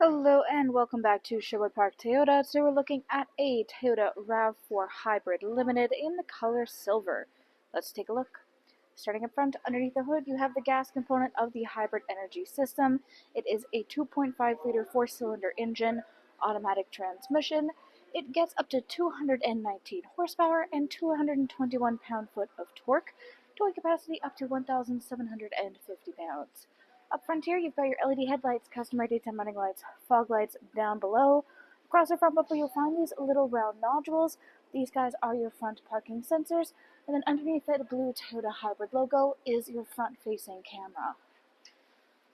Hello and welcome back to Sherwood Park Toyota. Today we're looking at a Toyota RAV4 Hybrid Limited in the color silver. Let's take a look. Starting up front, underneath the hood, you have the gas component of the hybrid energy system. It is a 2.5-liter 4-cylinder engine, automatic transmission. It gets up to 219 horsepower and 221 pound-foot of torque, towing capacity up to 1,750 pounds. Up front here, you've got your LED headlights, customary daytime running lights, fog lights down below. Across the front bumper, you'll find these little round nodules. These guys are your front parking sensors. And then underneath that blue Toyota Hybrid logo is your front-facing camera.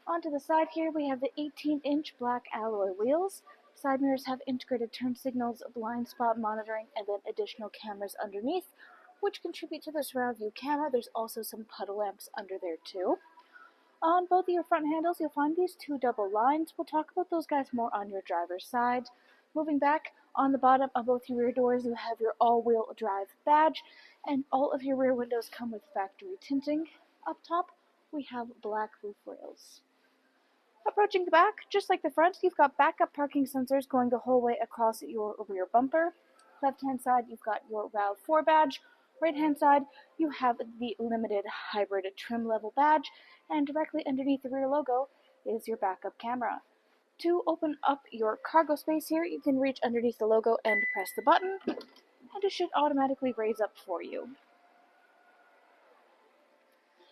Onto the side here, we have the 18-inch black alloy wheels. Side mirrors have integrated turn signals, blind spot monitoring, and then additional cameras underneath, which contribute to the surround view camera. There's also some puddle lamps under there too. On both of your front handles, you'll find these two double lines. We'll talk about those guys more on your driver's side. Moving back, on the bottom of both your rear doors, you have your all-wheel drive badge, and all of your rear windows come with factory tinting. Up top, we have black roof rails. Approaching the back, just like the front, you've got backup parking sensors going the whole way across your rear bumper. Left-hand side, you've got your RAV4 badge. Right-hand side, you have the limited hybrid trim level badge, and directly underneath the rear logo is your backup camera. To open up your cargo space here, you can reach underneath the logo and press the button, and it should automatically raise up for you.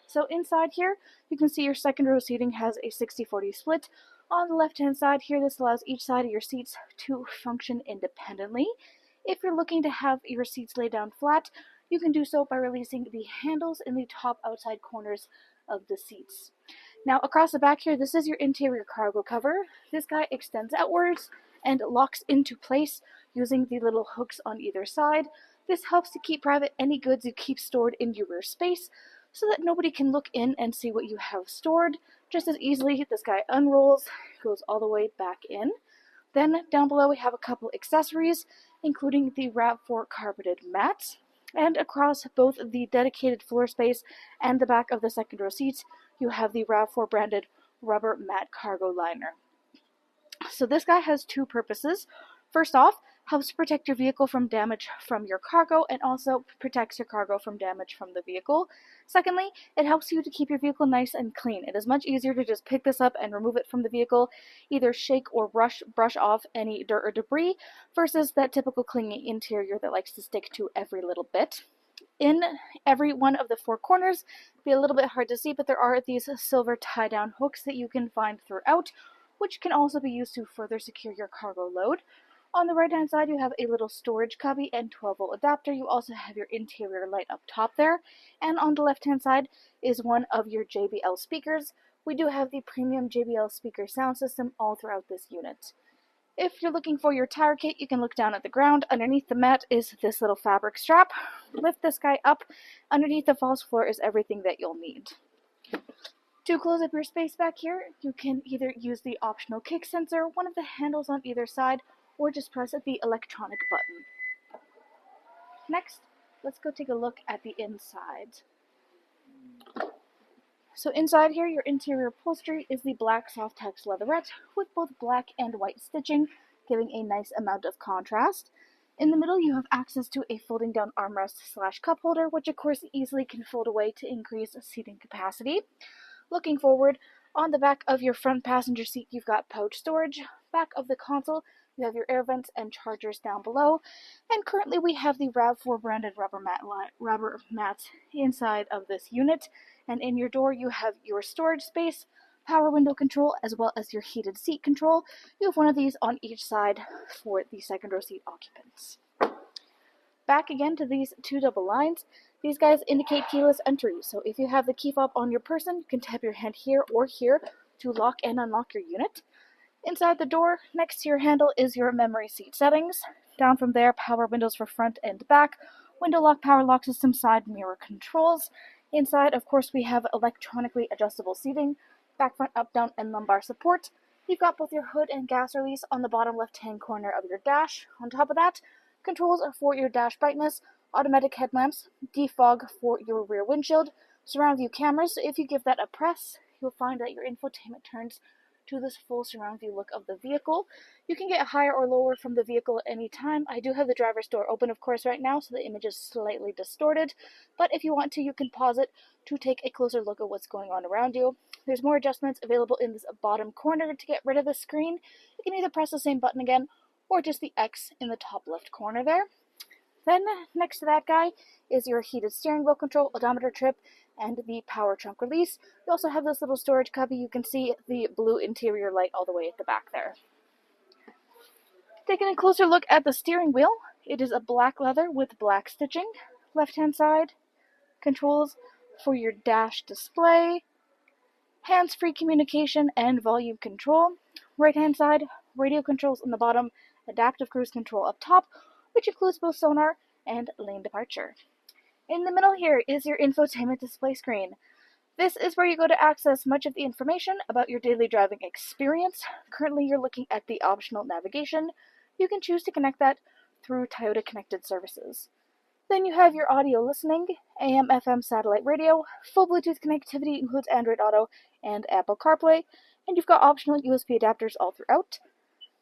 So inside here, you can see your second row seating has a 60-40 split. On the left-hand side here, this allows each side of your seats to function independently. If you're looking to have your seats lay down flat, you can do so by releasing the handles in the top outside corners of the seats. Now across the back here, this is your interior cargo cover. This guy extends outwards and locks into place using the little hooks on either side. This helps to keep private any goods you keep stored in your rear space so that nobody can look in and see what you have stored. Just as easily, this guy unrolls, goes all the way back in. Then down below we have a couple accessories, including the RAV4 carpeted mats. And across both the dedicated floor space and the back of the second row seats, you have the RAV4 branded rubber mat cargo liner. So this guy has two purposes. First off, helps protect your vehicle from damage from your cargo and also protects your cargo from damage from the vehicle. Secondly, it helps you to keep your vehicle nice and clean. It is much easier to just pick this up and remove it from the vehicle, either shake or brush off any dirt or debris, versus that typical clingy interior that likes to stick to every little bit. In every one of the four corners, be a little bit hard to see, but there are these silver tie-down hooks that you can find throughout, which can also be used to further secure your cargo load. On the right-hand side, you have a little storage cubby and 12-volt adapter. You also have your interior light up top there. And on the left-hand side is one of your JBL speakers. We do have the premium JBL speaker sound system all throughout this unit. If you're looking for your tire kit, you can look down at the ground. Underneath the mat is this little fabric strap. Lift this guy up. Underneath the false floor is everything that you'll need. To close up your space back here, you can either use the optional kick sensor, one of the handles on either side, or just press the electronic button. Next, let's go take a look at the inside. So inside here, your interior upholstery is the black soft tex leatherette with both black and white stitching, giving a nice amount of contrast. In the middle, you have access to a folding down armrest / cup holder, which of course easily can fold away to increase seating capacity. Looking forward, on the back of your front passenger seat, you've got pouch storage. Back of the console, you have your air vents and chargers down below. And currently we have the RAV4 branded rubber mats inside of this unit. And in your door, you have your storage space, power window control, as well as your heated seat control. You have one of these on each side for the second row seat occupants. Back again to these two double lines. These guys indicate keyless entry, so if you have the key fob on your person, you can tap your hand here or here to lock and unlock your unit. Inside the door, next to your handle, is your memory seat settings. Down from there, power windows for front and back, window lock, power lock system, side mirror controls. Inside, of course, we have electronically adjustable seating, back, front, up, down, and lumbar support. You've got both your hood and gas release on the bottom left-hand corner of your dash. On top of that, controls for your dash brightness, automatic headlamps, defog for your rear windshield, surround view cameras. So if you give that a press, you'll find that your infotainment turns to this full surround view look of the vehicle. You can get higher or lower from the vehicle at any time. I do have the driver's door open, of course, right now, so the image is slightly distorted, but if you want to, you can pause it to take a closer look at what's going on around you. There's more adjustments available in this bottom corner to get rid of the screen. You can either press the same button again, or just the X in the top left corner there. Then, next to that guy is your heated steering wheel control, odometer trip, and the power trunk release. You also have this little storage cubby. You can see the blue interior light all the way at the back there. Taking a closer look at the steering wheel, it is a black leather with black stitching. Left-hand side, controls for your dash display, hands-free communication and volume control. Right-hand side, radio controls on the bottom, adaptive cruise control up top, which includes both sonar and lane departure. In the middle here is your infotainment display screen. This is where you go to access much of the information about your daily driving experience. Currently, you're looking at the optional navigation. You can choose to connect that through Toyota Connected Services. Then you have your audio listening, AM, FM, satellite radio, full Bluetooth connectivity includes Android Auto and Apple CarPlay, and you've got optional USB adapters all throughout.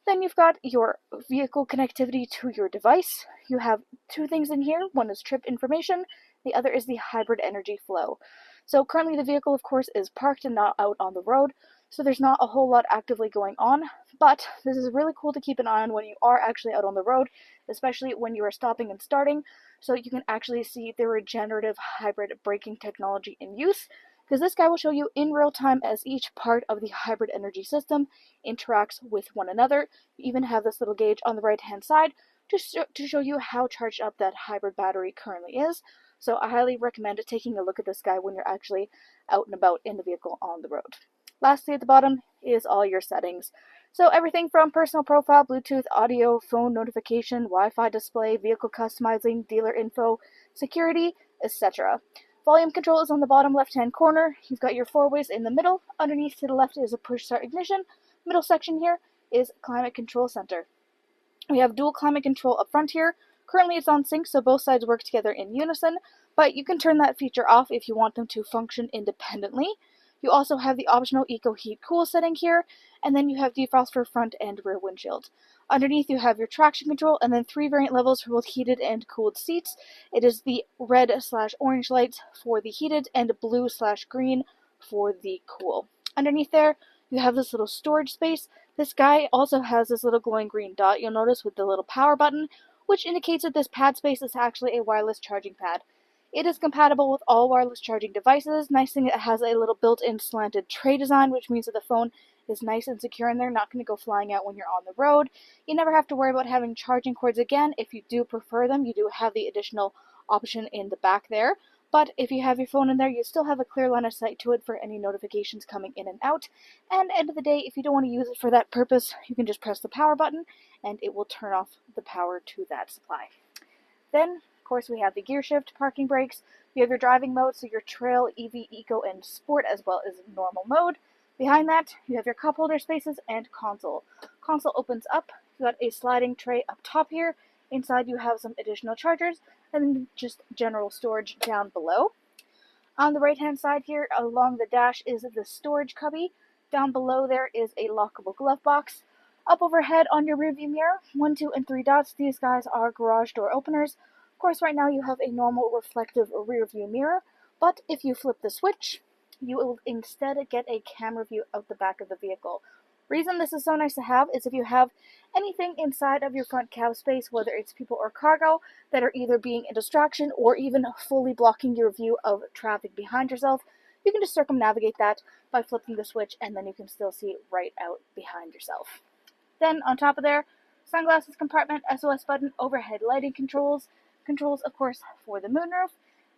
Then you've got your vehicle connectivity to your device. You have two things in here. One is trip information, the other is the hybrid energy flow. So currently the vehicle, of course, is parked and not out on the road, so there's not a whole lot actively going on, but this is really cool to keep an eye on when you are actually out on the road, especially when you are stopping and starting, so you can actually see the regenerative hybrid braking technology in use, because this guy will show you in real time as each part of the hybrid energy system interacts with one another. You even have this little gauge on the right hand side to show you how charged up that hybrid battery currently is. So I highly recommend taking a look at this guy when you're actually out and about in the vehicle on the road. Lastly, at the bottom is all your settings. So everything from personal profile, Bluetooth, audio, phone notification, Wi-Fi display, vehicle customizing, dealer info, security, etc. Volume control is on the bottom left-hand corner. You've got your four ways in the middle. Underneath to the left is a push start ignition. Middle section here is climate control center. We have dual climate control up front here. Currently it's on sync, so both sides work together in unison, but you can turn that feature off if you want them to function independently. You also have the optional Eco Heat Cool setting here, and then you have defrost for front and rear windshield. Underneath you have your traction control, and then 3 variant levels for both heated and cooled seats. It is the red/orange lights for the heated, and blue/green for the cool. Underneath there, you have this little storage space. This guy also has this little glowing green dot, you'll notice, with the little power button, which indicates that this pad space is actually a wireless charging pad. It is compatible with all wireless charging devices. Nice thing, it has a little built-in slanted tray design, which means that the phone is nice and secure in there, not going to go flying out when you're on the road. You never have to worry about having charging cords again. If you do prefer them, you do have the additional option in the back there. But if you have your phone in there, you still have a clear line of sight to it for any notifications coming in and out. And at the end of the day, if you don't want to use it for that purpose, you can just press the power button and it will turn off the power to that supply. Then, of course, we have the gear shift, parking brakes. You have your driving mode, so your trail, EV, eco, and sport, as well as normal mode. Behind that, you have your cup holder spaces and console. Console opens up. You got a sliding tray up top here. Inside you have some additional chargers, and then just general storage down below. On the right-hand side here, along the dash, is the storage cubby. Down below there is a lockable glove box. Up overhead on your rearview mirror, 1, 2, and 3 dots. These guys are garage door openers. Of course, right now you have a normal reflective rearview mirror, but if you flip the switch, you will instead get a camera view of the back of the vehicle. Reason this is so nice to have is if you have anything inside of your front cab space, whether it's people or cargo, that are either being a distraction or even fully blocking your view of traffic behind yourself, you can just circumnavigate that by flipping the switch, and then you can still see right out behind yourself. Then on top of there, sunglasses compartment, SOS button, overhead lighting controls, of course for the moonroof,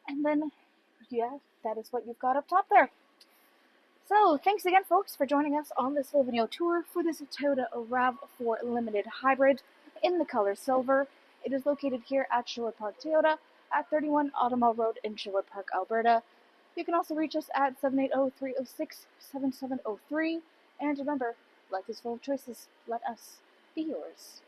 and then yeah, that is what you've got up top there. So thanks again, folks, for joining us on this little video tour for this Toyota RAV4 Limited Hybrid in the color silver. It is located here at Sherwood Park Toyota at 31 Automall Road in Sherwood Park, Alberta. You can also reach us at 780-306-7703, and remember, life is full of choices. Let us be yours.